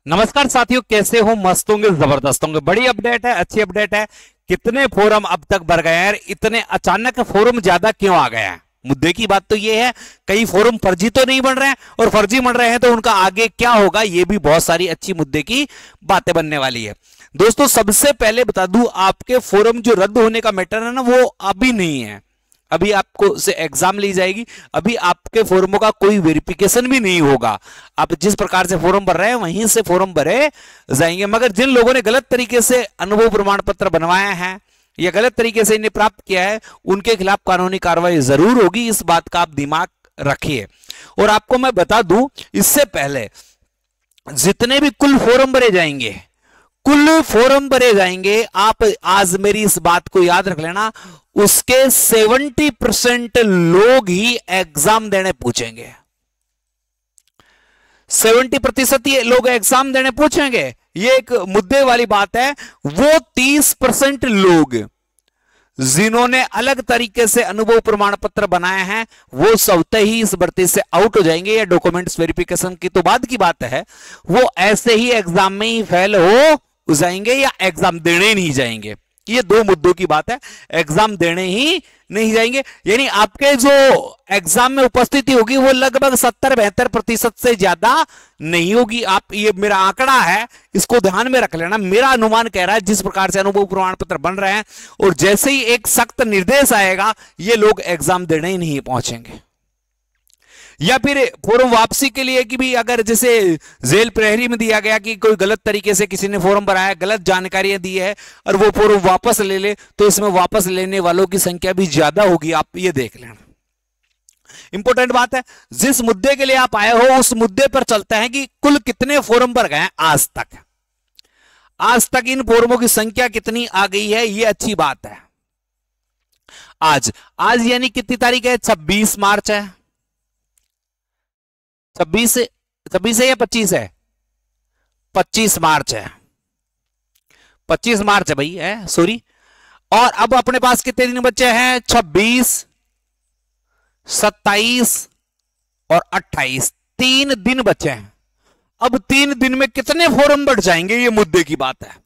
नमस्कार साथियों, कैसे हो? मस्त होंगे, जबरदस्त होंगे। बड़ी अपडेट है, अच्छी अपडेट है। कितने फोरम अब तक बढ़ गए हैं? इतने अचानक फोरम ज्यादा क्यों आ गए हैं? मुद्दे की बात तो ये है, कई फोरम फर्जी तो नहीं बन रहे हैं, और फर्जी बन रहे हैं तो उनका आगे क्या होगा, ये भी बहुत सारी अच्छी मुद्दे की बातें बनने वाली है। दोस्तों, सबसे पहले बता दूं, आपके फोरम जो रद्द होने का मैटर है ना, वो अभी नहीं है। अभी आपको से एग्जाम ली जाएगी, अभी आपके फॉर्मों का कोई वेरिफिकेशन भी नहीं होगा। आप जिस प्रकार से फॉर्म भर रहे हैं वहीं से फॉर्म भरे जाएंगे। मगर जिन लोगों ने गलत तरीके से अनुभव प्रमाण पत्र बनवाया है या गलत तरीके से इन्हें प्राप्त किया है, उनके खिलाफ कानूनी कार्रवाई जरूर होगी। इस बात का आप दिमाग रखिए। और आपको मैं बता दूं, इससे पहले जितने भी कुल फॉर्म भरे जाएंगे, आप आज मेरी इस बात को याद रख लेना, उसके 70% लोग ही एग्जाम देने पूछेंगे। 70% ही लोग एग्जाम देने पूछेंगे। ये एक मुद्दे वाली बात है। वो 30% लोग जिन्होंने अलग तरीके से अनुभव प्रमाण पत्र बनाए हैं, वो स्वतः ही इस भर्ती से आउट हो जाएंगे। या डॉक्यूमेंट्स वेरिफिकेशन की तो बाद की बात है, वो ऐसे ही एग्जाम में ही फेल हो जाएंगे या एग्जाम देने नहीं जाएंगे। ये दो मुद्दों की बात है। एग्जाम देने ही नहीं जाएंगे, यानी आपके जो एग्जाम में उपस्थिति होगी वो लगभग 70-72% से ज्यादा नहीं होगी। आप, ये मेरा आंकड़ा है, इसको ध्यान में रख लेना। मेरा अनुमान कह रहा है, जिस प्रकार से अनुभव प्रमाण पत्र बन रहे हैं और जैसे ही एक सख्त निर्देश आएगा, ये लोग एग्जाम देने ही नहीं पहुंचेंगे। या फिर फॉर्म वापसी के लिए कि भी, अगर जैसे जेल प्रहरी में दिया गया कि कोई गलत तरीके से किसी ने फॉर्म भराया, गलत जानकारियां दी है और वो फॉर्म वापस ले ले, तो इसमें वापस लेने वालों की संख्या भी ज्यादा होगी। आप ये देख लेना। इंपॉर्टेंट बात है, जिस मुद्दे के लिए आप आए हो उस मुद्दे पर चलते हैं कि कुल कितने फॉर्म भर गए हैं आज तक। आज तक इन फॉर्मों की संख्या कितनी आ गई है, ये अच्छी बात है। आज यानी कितनी तारीख है? 26 मार्च है। 26 है या 25 है? 25 मार्च है। 25 मार्च है भाई, है, सॉरी। और अब अपने पास कितने दिन बचे हैं? 26, 27 और 28। 3 दिन बचे हैं। अब 3 दिन में कितने फॉर्म बढ़ जाएंगे, ये मुद्दे की बात है।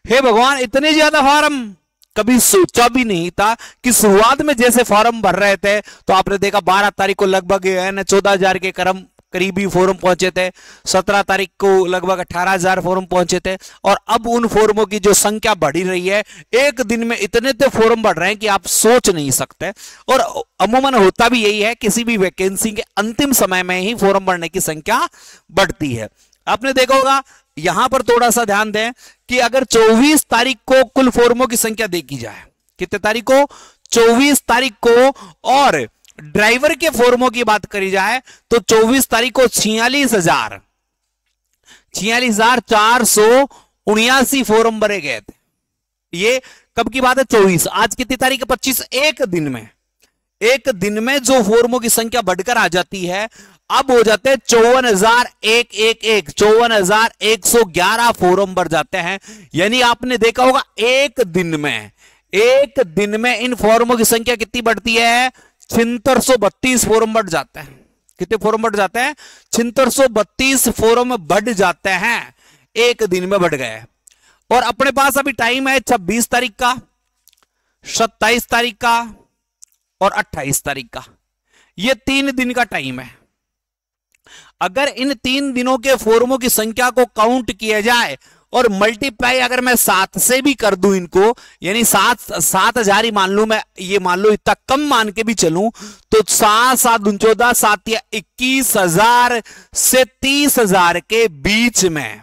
हे भगवान, इतने ज्यादा फॉर्म कभी सोचा भी नहीं था। कि शुरुआत में जैसे फॉर्म भर रहे थे तो आपने देखा 12 तारीख को लगभग 14,000 के करीबी फॉर्म पहुंचे थे। 17 तारीख को लगभग 18,000 फॉर्म पहुंचे थे। और अब उन फॉर्मों की जो संख्या बढ़ी रही है, एक दिन में इतने तो फॉर्म बढ़ रहे हैं कि आप सोच नहीं सकते। और अमूमन होता भी यही है, किसी भी वैकेंसी के अंतिम समय में ही फॉर्म भरने की संख्या बढ़ती है। आपने देखा होगा, यहां पर थोड़ा सा ध्यान दें कि अगर 24 तारीख को कुल फॉर्मों की संख्या देखी जाए, कितने तारीख को? 24 तारीख को, और ड्राइवर के फॉर्मों की बात करी जाए तो 24 तारीख को 46,479 फॉर्म भरे गए थे। ये कब की बात है? 24। आज कितनी तारीख है? 25। एक दिन में जो फॉर्मों की संख्या बढ़कर आ जाती है, अब हो जाते हैं 54,111 फॉर्म भर जाते हैं। यानी आपने देखा होगा, एक दिन में इन फॉर्मों की संख्या कितनी बढ़ती है? 7632 फॉर्म बढ़ जाते हैं। कितने फॉर्म बढ़ जाते हैं? 7632 फॉर्म बढ़ जाते हैं, एक दिन में बढ़ गए। और अपने पास अभी टाइम है 26 तारीख का, 27 तारीख का और 28 तारीख का। ये 3 दिन का टाइम है। अगर इन 3 दिनों के फॉर्मों की संख्या को काउंट किया जाए और मल्टीप्लाई अगर मैं 7 से भी कर दूं इनको, यानी 7,000 ही मान लू मैं, ये मान लो इतना कम मान के भी चलूं, तो 7 7 14 7 या 21,000 से 30,000 के बीच में,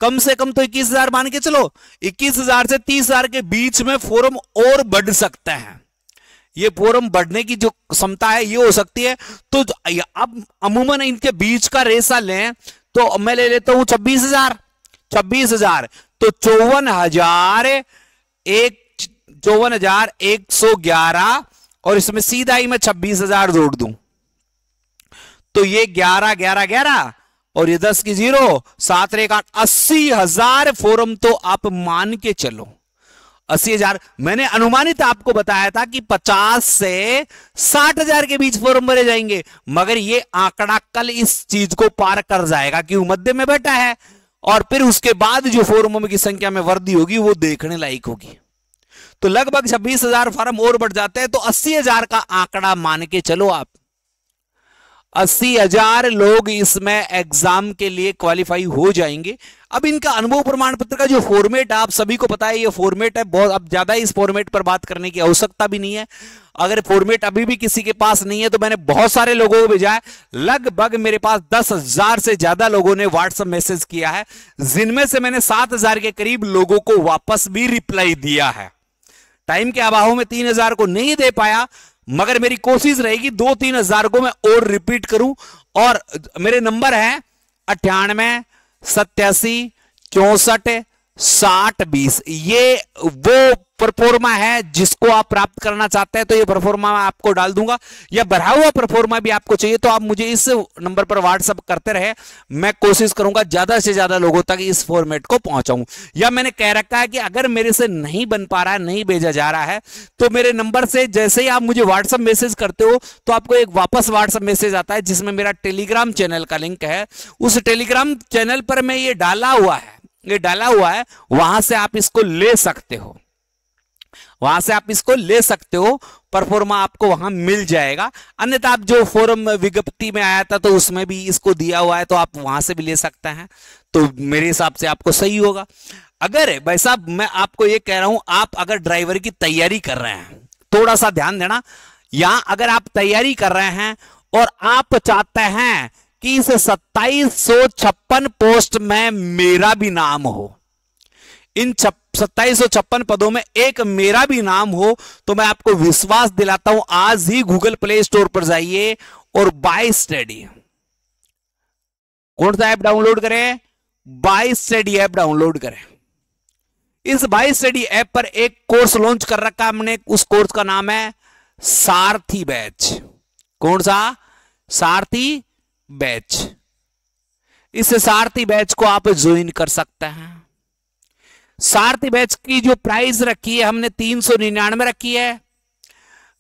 कम से कम तो 21,000 मान के चलो, 21,000 से 30,000 के बीच में फॉर्म और बढ़ सकते हैं। ये फॉर्म बढ़ने की जो क्षमता है ये हो सकती है। तो अब अमूमन इनके बीच का रेशा लें तो मैं ले लेता हूं 26,000 तो 54,111 और इसमें सीधा ही मैं 26,000 जोड़ दूं तो ये 11 11 11 और ये 10 की 0, 7 8 80,000 फॉर्म तो आप मान के चलो। 80,000। मैंने अनुमानित आपको बताया था कि 50 से 60,000 के बीच फॉर्म भरे जाएंगे, मगर ये आंकड़ा कल इस चीज को पार कर जाएगा क्यों मध्य में बैठा है, और फिर उसके बाद जो फॉर्मों की संख्या में वृद्धि होगी वो देखने लायक होगी। तो लगभग 26,000 फॉर्म और बढ़ जाते हैं, तो 80,000 का आंकड़ा मान के चलो आप। 80,000 लोग इसमें एग्जाम के लिए क्वालिफाई हो जाएंगे। अब इनका अनुभव प्रमाण पत्र का जो फॉर्मेट आप सभी को पता है, ये फॉर्मेट है बहुत, अब ज्यादा इस फॉर्मेट पर बात करने की आवश्यकता भी नहीं है। अगर फॉर्मेट अभी भी किसी के पास नहीं है तो मैंने बहुत सारे लोगों को भेजा है, लगभग मेरे पास 10,000 से ज्यादा लोगों ने व्हाट्सएप मैसेज किया है, जिनमें से मैंने 7,000 के करीब लोगों को वापस भी रिप्लाई दिया है। टाइम के अभाव में 3,000 को नहीं दे पाया, मगर मेरी कोशिश रहेगी 2-3 हजार को मैं और रिपीट करूं। और मेरे नंबर है 98 87 64 60 20। ये वो परफॉर्मा है जिसको आप प्राप्त करना चाहते हैं, तो ये परफॉर्मा मैं आपको डाल दूंगा, या भरा हुआ परफॉर्मा भी आपको चाहिए तो आप मुझे इस नंबर पर व्हाट्सएप करते रहे। मैं कोशिश करूंगा ज्यादा से ज्यादा लोगों तक इस फॉर्मेट को पहुंचाऊं। या मैंने कह रखा है कि अगर मेरे से नहीं बन पा रहा है, नहीं भेजा जा रहा है, तो मेरे नंबर से जैसे ही आप मुझे व्हाट्सएप मैसेज करते हो तो आपको एक वापस व्हाट्सएप मैसेज आता है जिसमें मेरा टेलीग्राम चैनल का लिंक है। उस टेलीग्राम चैनल पर मैं ये डाला हुआ है, वहां से आप इसको ले सकते हो, परफॉर्मा आपको वहां मिल जाएगा। अन्यथा आप जो फॉर्म विज्ञप्ति में आया था तो उसमें भी इसको दिया हुआ है, तो आप वहां से भी ले सकते हैं, तो मेरे हिसाब से आपको सही होगा। अगर भाई साहब मैं आपको ये कह रहा हूं, आप अगर ड्राइवर की तैयारी कर रहे हैं, थोड़ा सा ध्यान देना, यहां अगर आप तैयारी कर रहे हैं और आप चाहते हैं कि इस 2756 पोस्ट में मेरा भी नाम हो, इन 2756 पदों में एक मेरा भी नाम हो, तो मैं आपको विश्वास दिलाता हूं, आज ही गूगल प्ले स्टोर पर जाइए और बाय स्टडी, कौन सा ऐप डाउनलोड करें, बाय स्टडी ऐप डाउनलोड करें। इस बाय स्टडी ऐप पर एक कोर्स लॉन्च कर रखा है हमने, उस कोर्स का नाम है सारथी बैच। कौन सा? सारथी बैच। इस सारथी बैच को आप ज्वाइन कर सकते हैं। सारथी बैच की जो प्राइस रखी है हमने 399 रखी है।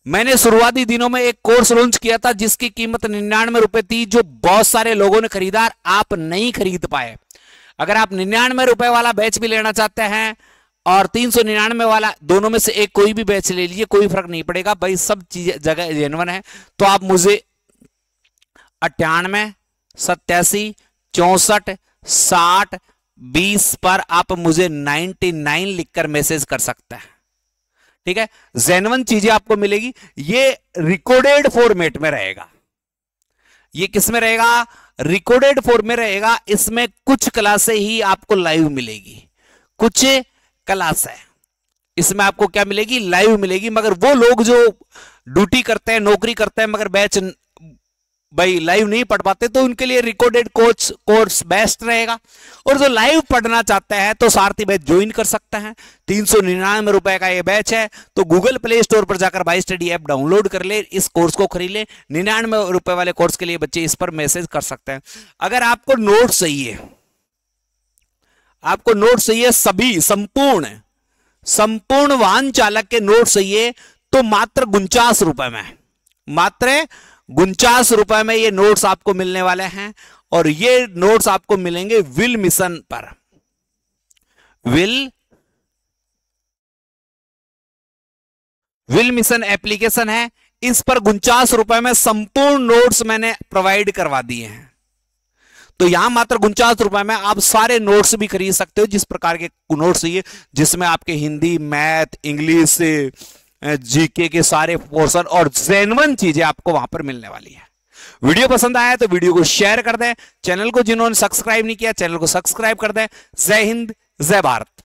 मैंने शुरुआती दिनों में एक कोर्स लॉन्च किया था जिसकी कीमत 99 रुपए थी, जो बहुत सारे लोगों ने खरीदा, आप नहीं खरीद पाए। अगर आप 99 रुपए वाला बैच भी लेना चाहते हैं और 399 वाला, दोनों में से एक कोई भी बैच ले लीजिए, कोई फर्क नहीं पड़ेगा भाई, सब चीजें जगह जेन्युइन है। तो आप मुझे 98 87 64 60 20 पर आप मुझे 99 लिखकर मैसेज कर सकते हैं। ठीक है, जेन्युइन चीजें आपको मिलेगी। ये रिकॉर्डेड फॉर्मेट में रहेगा। ये किस में रहेगा? रिकॉर्डेड फॉर्म में रहेगा। इसमें कुछ क्लासें ही आपको लाइव मिलेगी, कुछ क्लास है इसमें आपको क्या मिलेगी? लाइव मिलेगी। मगर वो लोग जो ड्यूटी करते हैं, नौकरी करते हैं, मगर बैच भाई लाइव नहीं पढ़ पाते, तो उनके लिए रिकॉर्डेड कोर्स बेस्ट रहेगा। और जो लाइव पढ़ना चाहते हैं तो सारथी बैच ज्वाइन कर सकते हैं। 399 रुपए का ये बैच है, तो गूगल प्ले स्टोर पर जाकर बाय स्टडी ऐप डाउनलोड कर ले, इस कोर्स को खरीद ले। 99 रुपए वाले कोर्स के लिए बच्चे इस पर मैसेज कर सकते हैं। अगर आपको नोट चाहिए, आपको नोट चाहिए सभी संपूर्ण वाहन चालक के नोट चाहिए, तो मात्र 49 रुपए में, मात्र 49 रुपए में ये नोट्स आपको मिलने वाले हैं। और ये नोट्स आपको मिलेंगे विल मिशन पर। विल मिशन एप्लीकेशन है, इस पर 49 रुपए में संपूर्ण नोट्स मैंने प्रोवाइड करवा दिए हैं। तो यहां मात्र 49 रुपए में आप सारे नोट्स भी खरीद सकते हो, जिस प्रकार के नोट्स चाहिए, जिसमें आपके हिंदी, मैथ, इंग्लिश, जीके के सारे पोर्शन और जेन्युइन चीजें आपको वहां पर मिलने वाली है। वीडियो पसंद आया तो वीडियो को शेयर कर दें। चैनल को जिन्होंने सब्सक्राइब नहीं किया, चैनल को सब्सक्राइब कर दें। जय हिंद, जय भारत।